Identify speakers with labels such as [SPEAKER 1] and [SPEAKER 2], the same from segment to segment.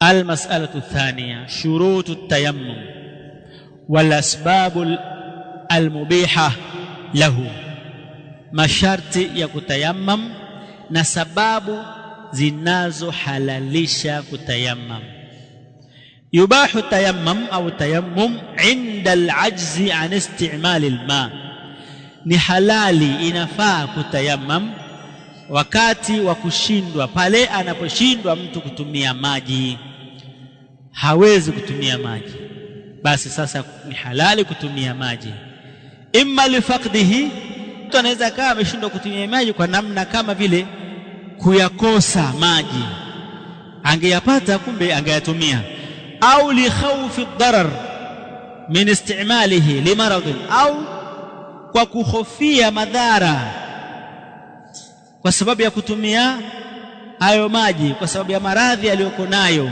[SPEAKER 1] المسألة الثانية شروط التيمم والأسباب المبيحة له. masharti ya kutayammam na sababu zinazohalalisha kutayammam. yubahu tayammum au tayammum inda al-ajzi an isti'mal al-ma, ni halali, inafaa kutayammam wakati wa kushindwa, pale anaposhindwa mtu kutumia maji, hawezi kutumia maji, basi sasa ni halali kutumia maji. imma lifaqdihi, mtu anaweza kama ameshindwa kutumia maji kwa namna kama vile kuyakosa maji, angeyapata kumbe angeyatumia, au li khawfi ad-darar min istimalihi limarad, au kwa kuhofia madhara kwa sababu ya kutumia hayo maji, kwa sababu ya maradhi aliyoko nayo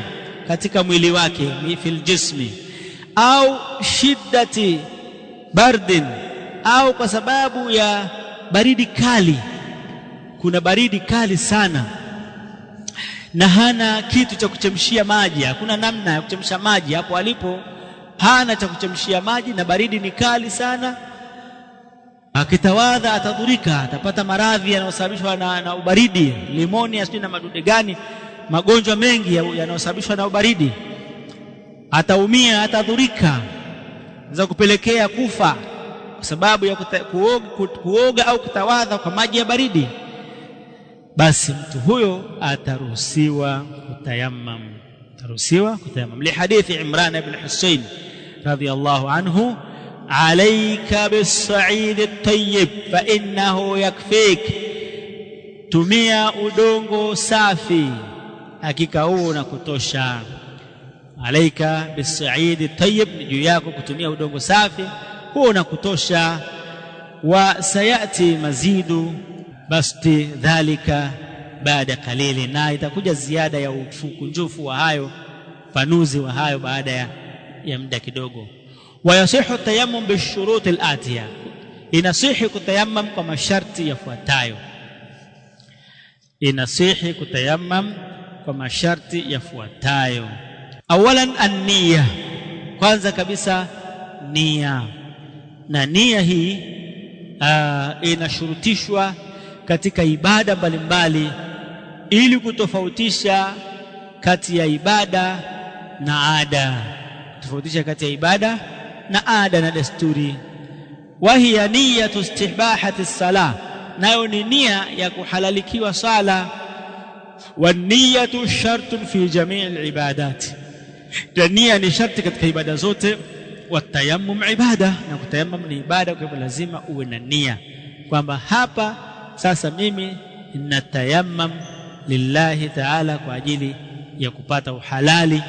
[SPEAKER 1] katika mwili wake, fil jismi, au shiddati bardin, au kwa sababu ya baridi kali, kuna baridi kali sana na hana kitu cha kuchemshia maji, hakuna namna ya kuchemsha maji hapo alipo, hana cha kuchemshia maji na baridi ni kali sana. Akitawadha atadhurika, atapata maradhi yanayosababishwa na ubaridi, limonia sio na madude gani, magonjwa mengi yanayosababishwa na ubaridi, ataumia, atadhurika, za kupelekea kufa kwa sababu ya kuoga au kutawadha kwa maji ya baridi. Basi mtu huyo ataruhusiwa kutayammam, li hadithi Imran ibn Husayn radhiyallahu anhu, alayka bis-sa'id at-tayyib fa innahu yakfik, tumia udongo safi, hakika huo unakutosha. Alayka bis-sa'id at-tayyib, juu yako kutumia udongo safi, huo unakutosha. Wa sayati mazidu basti dhalika baada qalili, na itakuja ziada ya ukunjufu wa hayo, panuzi wa hayo baada ya muda kidogo. ويصح التيمم بالشروط الآتية, inasihi kutayammam kwa masharti yafuatayo. Inasihi kutayammam kwa masharti yafuatayo. Awalan an-niyya, kwanza kabisa nia, na nia hii inashurutishwa katika ibada mbalimbali ili kutofautisha kati ya ibada na ada, tofautisha kati ya ibada na ada na desturi. Wa hiya niyyatu istihbahati as-salah, nayo ni nia ya kuhalalikiwa sala. Wa niyyatu shartun fi jami' al-ibadat, nia ni sharti katika ibada zote. Wa tayammum ibada, na kutayammum ni ibada, kwa hivyo lazima uwe na nia kwamba hapa sasa mimi ninatayammam lillahi ta'ala, kwa ajili ya kupata uhalali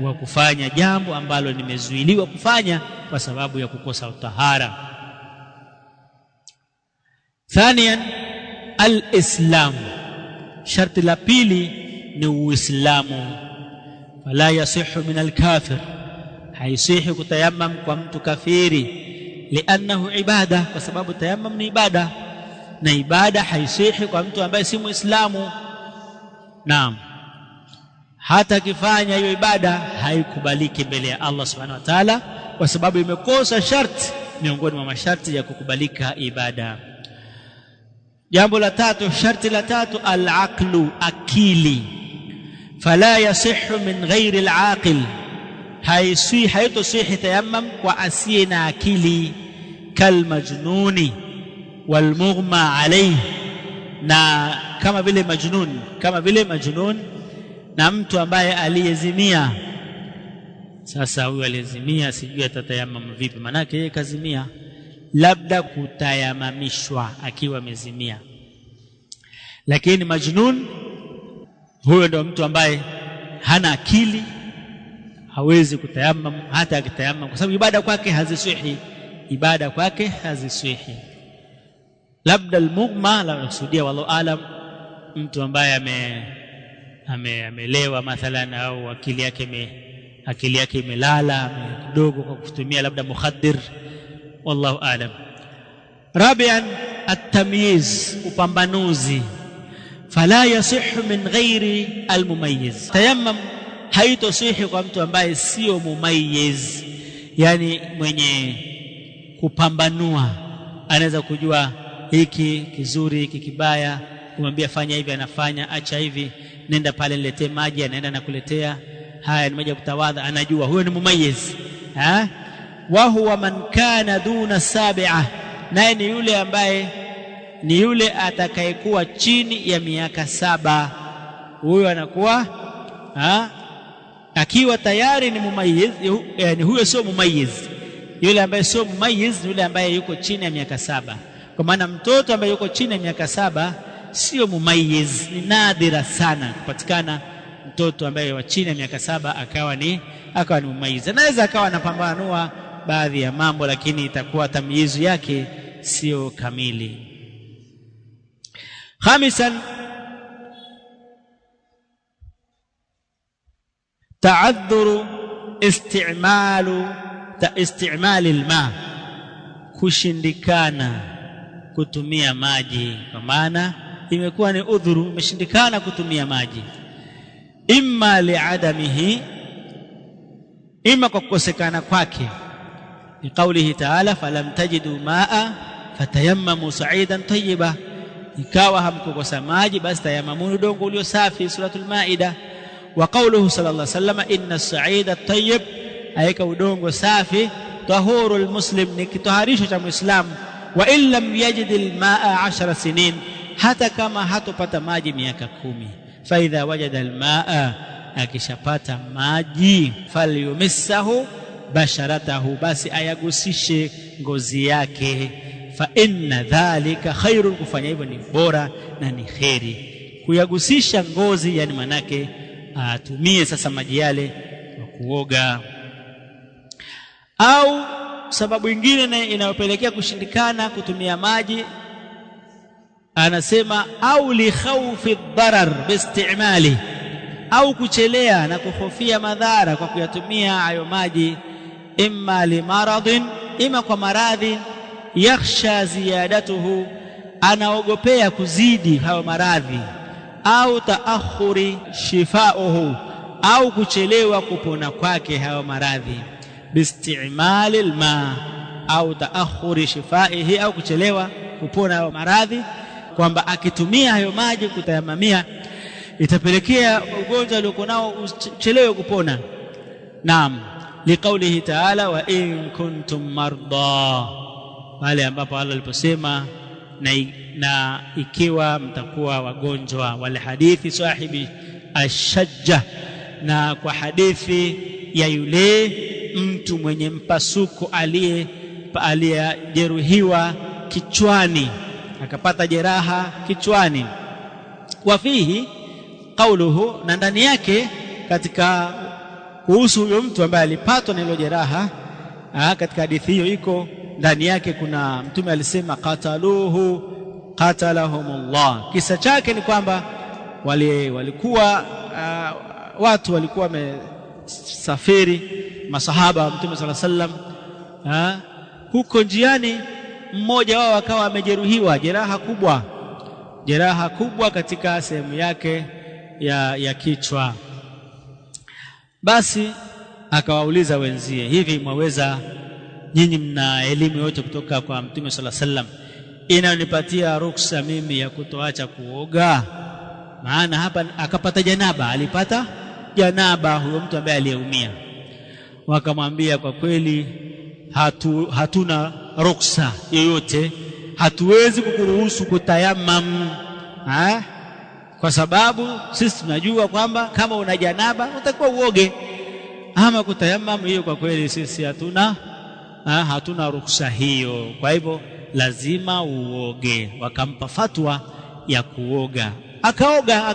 [SPEAKER 1] wa kufanya jambo ambalo nimezuiliwa kufanya kwa sababu ya kukosa utahara. Thaniyan al-islam, sharti la pili ni uislamu. Fala yasihu min al-kafir, haisihi kutayammam kwa mtu kafiri, li'annahu ibada, kwa sababu tayammum ni ibada, na ibada haisihi kwa mtu ambaye si muislamu. Naam, hata kifanya hiyo ibada haikubaliki mbele ya Allah subhanahu wa ta'ala, kwa sababu imekosa sharti miongoni mwa masharti ya kukubalika ibada. Jambo la tatu, sharti la tatu, al-aqlu, akili. Fala yasihhu min ghairi al-aqil, haitosihi tayammum kwa asiye na akili, kal majnuni wal mughma alayhi, na kama vile majnun na mtu ambaye aliyezimia. Sasa huyu aliyezimia sijui atatayammam vipi, manake yeye kazimia, labda kutayamamishwa akiwa amezimia. Lakini majnun, huyo ndio mtu ambaye hana akili, hawezi kutayammam, hata akitayammam, kwa sababu ibada kwake haziswihi. Labda al-mughma, la kusudia wallahu alam, mtu ambaye amelewa mathalan, au akili yake imelala kidogo kwa kutumia labda mukhaddir, wallahu alam. Rabian at-tamyiz, upambanuzi. Fala yasihhu min ghairi al-mumayyiz, tayammum haitosihi kwa mtu ambaye sio mumayyiz, yani mwenye kupambanua, anaweza kujua hiki kizuri hiki kibaya, kumwambia fanya hivi anafanya, acha hivi, nenda pale niletee maji anaenda nakuletea, haya ni maji ya kutawadha, anajua. Huyo ni mumayyiz. Wa huwa man kana duna sab'a, naye ni yule ambaye ni yule atakayekuwa chini ya miaka 7. Huyo anakuwa akiwa tayari ni mumayyiz, yani huyo sio mumayyiz. Yule ambaye sio mumayyiz ni yule ambaye yuko chini ya miaka 7. Kwa maana mtoto ambaye yuko chini ya miaka 7 sio mumayyiz. Ni nadira sana kupatikana mtoto ambaye wa chini ya miaka 7 akawa ni mumayyiz. Anaweza akawa anapambanua baadhi ya mambo, lakini itakuwa tamyizu yake sio kamili. Khamisan, ta'adhuru istimali alma, kushindikana kutumia maji, kwa maana imekuwa ni udhuru, imeshindikana kutumia maji, imma li'adamihi, imma kwa kukosekana kwake. Ni kaulihi ta'ala, falam tajidu ma'a fatayammamu sa'idan tayyiba, ikawa hamkukosa maji basi tayammamu udongo ulio safi, suratul Maida. Wa qawluhu sallallahu alayhi wasallam, inna as-sa'ida at-tayyib, aika udongo safi, tahurul muslim, ni kitoharisho cha muislamu. Wa in lam yajid al-ma'a 10 sinin, hata kama hatopata maji miaka 10. Fa idha wajada al-ma'a, akishapata maji, falyumissahu basharatahu, basi ayagusishe ngozi yake. Fa inna dhalika khairun, kufanya hivyo ni bora na ni kheri. Kuyagusisha ngozi, yani manake atumie sasa maji yale kwa kuoga. Au sababu nyingine inayopelekea kushindikana kutumia maji, anasema au li khawfi dharar biistimali, au kuchelea na kuhofia madhara kwa kuyatumia hayo maji, imma li maradhin, ima kwa maradhi, yakhsha ziyadatuhu, anaogopea kuzidi hayo maradhi, au taakhuri shifauhu, au kuchelewa kupona kwake hayo maradhi, biistimali alma, au taakhuri shifaihi, au kuchelewa kupona hayo maradhi, kwamba akitumia hayo maji kutayamamia itapelekea ugonjwa aliokuwa nao uchelewe kupona. Naam, liqaulihi ta'ala, wa in kuntum marda, wale ambapo Allah aliposema na ikiwa mtakuwa wagonjwa. Wale hadithi sahibi ashajja, na kwa hadithi ya yule mtu mwenye mpasuko aliyejeruhiwa kichwani, akapata jeraha kichwani. Wafihi qauluhu, na ndani yake katika kuhusu huyo mtu ambaye alipatwa na hilo jeraha, katika hadithi hiyo iko ndani yake kuna mtume alisema qataluhu qatalahumullah. Kisa chake ni kwamba walikuwa watu walikuwa wamesafiri, masahaba wa mtume sallallahu alaihi wasallam, huko njiani mmoja wao akawa amejeruhiwa jeraha kubwa katika sehemu yake ya kichwa. Basi akawauliza wenzie, hivi mwaweza nyinyi mna elimu yote kutoka kwa mtume sallallahu alaihi wasallam inanipatia ruksa mimi ya kutoacha kuoga? Maana hapa akapata janaba, alipata janaba huyo mtu ambaye aliyeumia. Wakamwambia, kwa kweli hatuna ruksa yoyote, hatuwezi kukuruhusu kutayammam, kwa sababu sisi tunajua kwamba kama una janaba utakuwa uoge, ama kutayammam hiyo kwa kweli sisi hatuna ruksa hiyo, kwa hivyo lazima uoge. Wakampa fatwa ya kuoga, akaoga,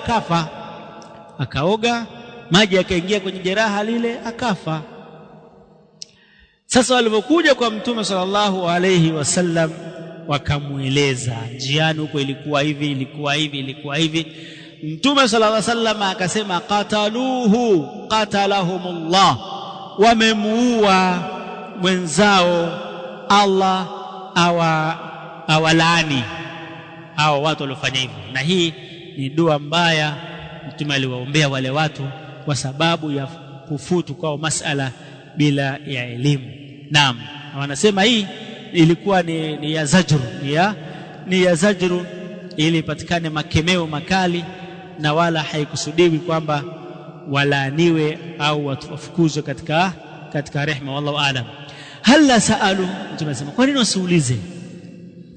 [SPEAKER 1] akaoga, maji yakaingia kwenye jeraha lile, akafa. Sasa walipokuja kwa mtume sallallahu alayhi wasallam, wakamueleza njiani huko ilikuwa hivi. Mtume sallallahu alayhi wasallam akasema, qataluhu qatalahumullah, wamemuua mwenzao, Allah awalaani hao watu waliofanya hivyo. Na hii ni dua mbaya mtume aliwaombea wale watu kwa sababu ya kufutu kwa masala bila ya elimu. Naam, wanasema hii ilikuwa ni ya zajru, ni ya zajru ili ipatikane makemeo makali, na wala haikusudiwi kwamba walaaniwe au wafukuzwe katika rehema. Wallahu aalam. Hala saalu, tunasema kwa nini wasiulize?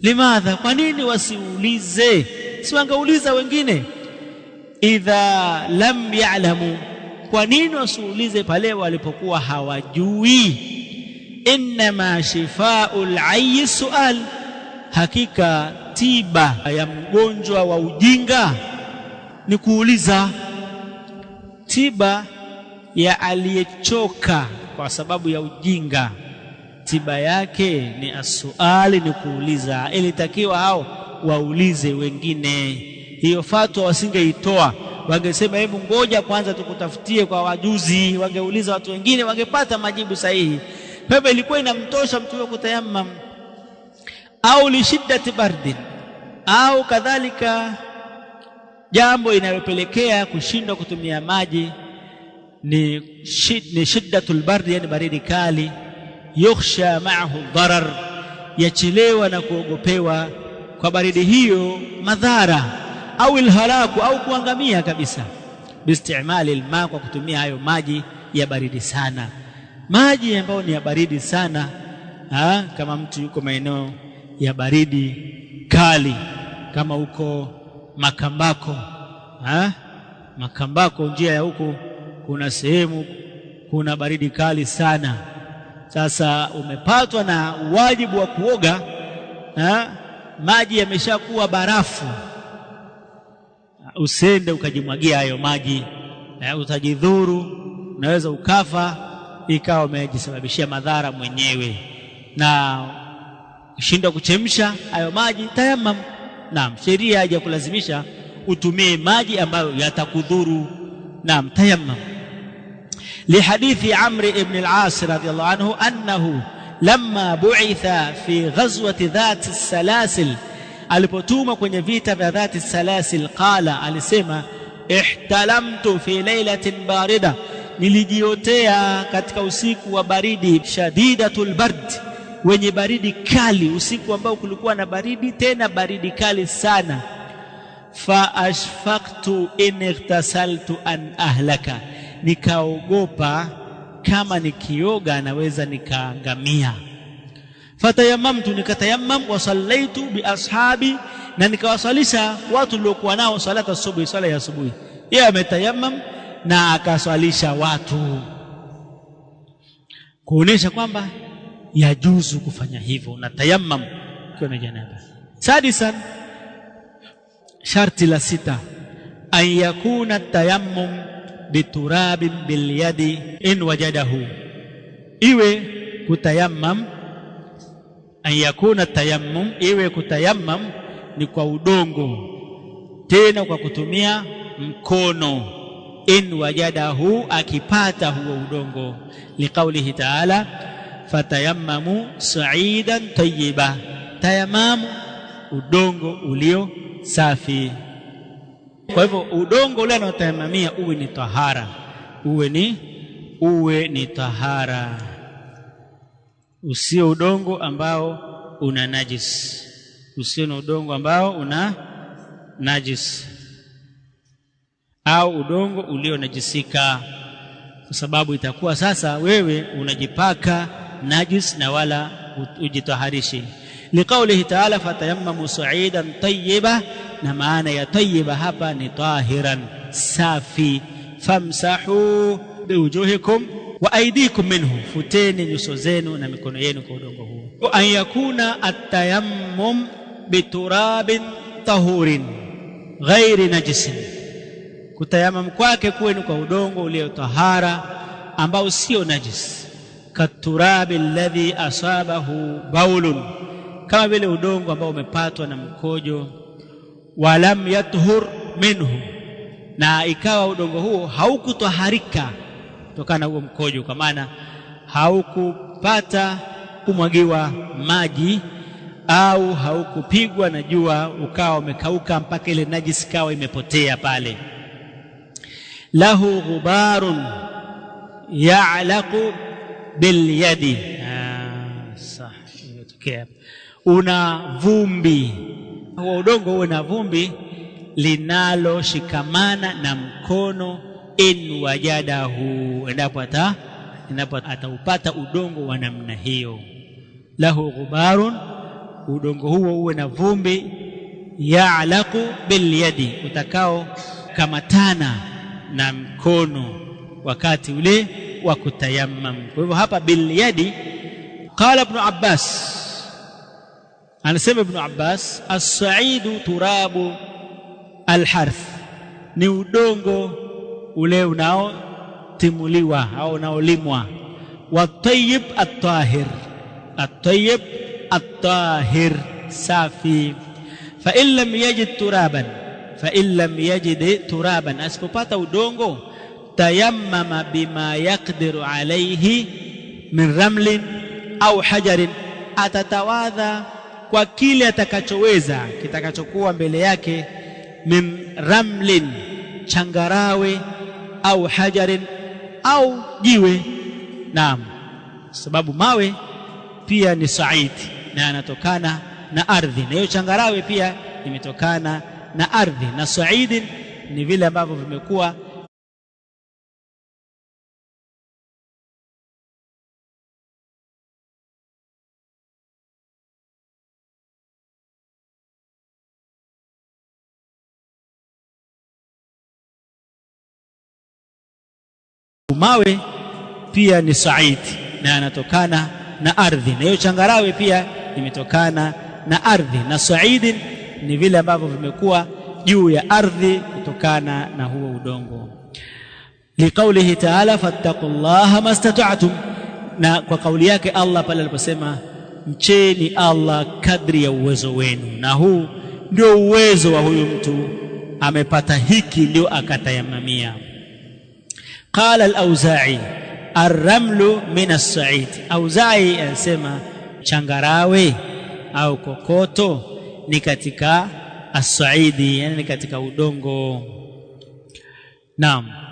[SPEAKER 1] Limadha, kwa nini wasiulize? Si wangeuliza wengine? Idha lam ya'lamu, kwa nini wasiulize pale walipokuwa hawajui? Innama shifaa'ul ayyi su'al, hakika tiba ya mgonjwa wa ujinga ni kuuliza. Tiba ya aliyechoka kwa sababu ya ujinga, tiba yake ni as-suali, ni kuuliza. Ilitakiwa hao waulize wengine. Hiyo fatwa wasingeitoa, wangesema hebu ngoja kwanza tukutafutie kwa wajuzi. Wangeuliza watu wengine, wangepata majibu sahihi. Kwa hivyo ilikuwa inamtosha mtu kutayammam, au li shiddati bardin, au kadhalika jambo inayopelekea kushindwa kutumia maji ni shiddatul bardi, yani baridi kali. Yukhsha ma'ahu dharar, yachelewa na kuogopewa kwa baridi hiyo madhara, au ilhalaku, au kuangamia kabisa. Biistimali alma, kwa kutumia hayo maji ya baridi sana. Maji ambayo ni ya baridi sana, kama mtu yuko maeneo ya baridi kali, kama huko Makambako, Makambako, njia ya huko kuna sehemu kuna baridi kali sana. Sasa umepatwa na wajibu wa kuoga, maji yameshakuwa barafu, usende ukajimwagia hayo maji, utajidhuru, unaweza ukafa, ikawa umejisababishia madhara mwenyewe. Na ukishindwa kuchemsha hayo maji, tayammam. Naam, sheria haija kulazimisha utumie maji ambayo yatakudhuru. Naam, tayammam. لحديث عمرو بن العاص رضي الله عنه أنه لما بعث في غزوة ذات السلاسل, alipotuma kwenye vita vya dhati salasil, qala, alisema ihtalamtu fi lailatin barida, nilijiotea katika usiku wa baridi, shadidatul bard, wenye baridi kali, usiku ambao kulikuwa na baridi, tena baridi kali sana. Fa ashfaqtu in ightasaltu an ahlaka, nikaogopa kama nikioga naweza nikaangamia. Fatayamamtu, nikatayammam, wa sallaitu bi ashabi, na nikawasalisha watu waliokuwa nao salata asubuhi, sala ya asubuhi. Yeye ametayammam na akaswalisha watu, kuonesha kwamba yajuzu kufanya hivyo na tayammam kwa na janaba. Sadisan, sharti la 6, an yakuna tayammum biturabin bilyadi in wajadahu, iwe kutayammam, an yakuna tayammum, iwe kutayammam ni kwa udongo, tena kwa kutumia mkono. In wajadahu, akipata huo udongo. Liqaulihi ta'ala, fatayammamu sa'idan tayyiba, tayammamu udongo ulio safi. Kwa hivyo udongo ule unaotayamamia uwe ni tahara, uwe ni tahara, usio udongo ambao una najis, usio na udongo ambao una najis, au udongo ulio najisika, kwa sababu itakuwa sasa wewe unajipaka najis na wala ujitaharishi. Liqaulihi ta'ala, fatayammamu sa'idan tayyiba, na maana ya tayyiba hapa ni tahiran, safi. Famsahu biwujuhikum wa aydikum minhu, futeni nyuso zenu na mikono yenu kwa udongo huo. Wa an yakuna at-tayammum biturabin tahurin ghairi najisin, kutayammum kwake kuwe ni kwa udongo ulio tahara ambao sio najis. Katurabi alladhi asabahu baulun, kama vile udongo ambao umepatwa na mkojo. Walam yathur minhu, na ikawa udongo huo haukutaharika kutokana na huo mkojo, kwa maana haukupata kumwagiwa maji au haukupigwa na jua ukawa umekauka mpaka ile najisi kawa imepotea pale. lahu ghubarun ya'laqu bil yadi. Imetokea una vumbi, huo udongo una vumbi linalo shikamana na mkono, in wajadahu, endapo ataupata udongo wa namna hiyo. Lahu ghubarun, udongo huo uwe na vumbi, ya'laqu bil yadi, utakao kamatana na mkono wakati ule wa kutayammam. Kwa hivyo hapa bil yadi. Qala ibn Abbas, anasema ibn Abbas, as-sa'idu turabu al-harth, ni udongo ule unaotimuliwa au unaolimwa. Wat-tayyib at-tahir, at-tayyib at-tahir, safi. Fa in lam yajid turaban, asipopata udongo, tayammama bima yaqdiru alayhi min ramlin au hajarin, atatawadha kwa kile atakachoweza, kitakachokuwa mbele yake, min ramlin, changarawe, au hajarin, au jiwe. Naam, sababu mawe pia ni sa'id na yanatokana na ardhi, na hiyo changarawe pia imetokana na ardhi, na sa'id ni vile ambavyo vimekuwa mawe pia ni sa'id na yanatokana na ardhi, na hiyo changarawe pia imetokana na ardhi, na sa'id ni vile ambavyo vimekuwa juu ya ardhi kutokana na huo udongo. Liqaulihi ta'ala fattaqullaha mastata'tum, na kwa kauli yake Allah pale aliposema mcheni Allah kadri ya uwezo wenu, na huu ndio uwezo wa huyu mtu, amepata hiki ndio akatayamamia. Qala al-Auza'i ar-ramlu min as-sa'id, Auza'i anasema changarawe au kokoto ni katika as-sa'idi, yani ni katika udongo. Naam.